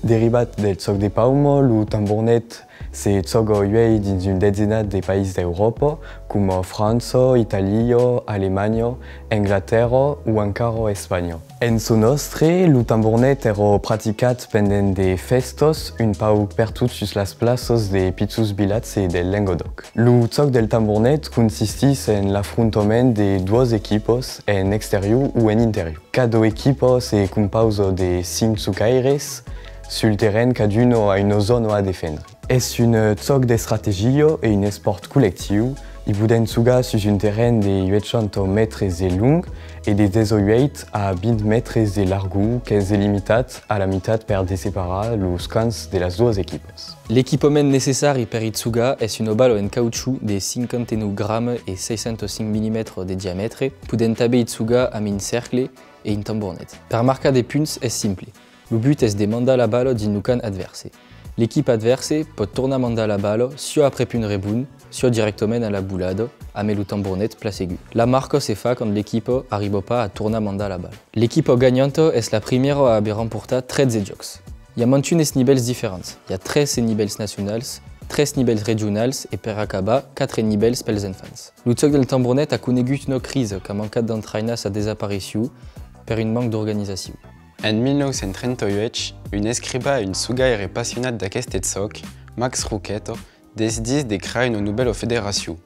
Derivat del zoc de paumo, lo tambornet se zogo uei dins un dezenat de països d'Europa, com França, Itàlia, Alemanya, Anglaterra ou encara Espanya. En so nostre, lo tambornet era praticat pendent de festos un pauc per tot sus las plaços de pitzus bilats e del Languedoc. Lo zoc del tambornet consistis en l'affrontament de dues equipos en exterior ou en interior. Cada equipa se compausa de 5 zucaires sul terrain caduno a una zona a defendre. És un zoc d'estrategia e un esport col·lectiu i podem jugar sus un terrain de 800 metres de long e de 18 a 20 metres de largo que és delimitat a la meitat per separar los camps de las dues equipes. L'equipament necessari per itzuga és un balo en cautxú de 59 grams e 605 mm de diamètre, podent també itzuga amb un cercle e un tambornet. Per marcar de punts és simple. Le but és de mandar la bala dins el camp adverse. L'equip adverse pot tornar a mandar la bala soit après un rebond, soit directament a la boulada, amb el tambornet placegu. La marca se fa quand l'equip arriba pas a tornar a mandar la bala. L'equip gagnante és la primera a haver remportat 13 jocs. Hi ha mantunes nivells diferents. Hi ha 13 nivells nacionals, 3 nivells regionals e per acabar 4 nivells pels infants. El joc del tambornet ha conegut una crisi que ha mancat d'entraïnar sa desaparició per un manc d'organització. En 1938, un escriba e un sugaire passionat d'aquest zoc, Max Rouquet, decidís de crear una nova federació,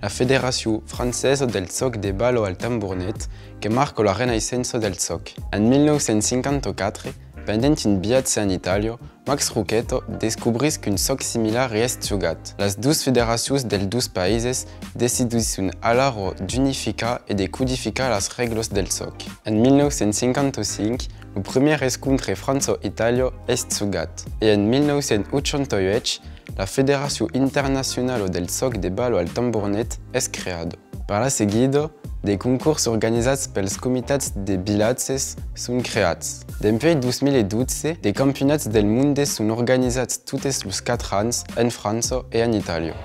la Federació Francesa del Zoc de Balo al Tambornet, que marca la renaixença del zoc. En 1954, pendent un viatge en Itàlia, Max Rouquet descobrís qu'un zoc similar és jugat. Les dues federacions dels dos països decidissin alors d'unificar e de codificar les regles del zoc. En 1955, el primer escontre França-Itàlia és jugat, i en 1988, la Federació Internacional del Zoc de Balo al Tambornet és creada. Per la seguida, de concurs organitzats pels comitats de bilatges són creats. Dempuèi 2012, de campionats del món són organitzats tots els 4 anys en França i en Itàlia.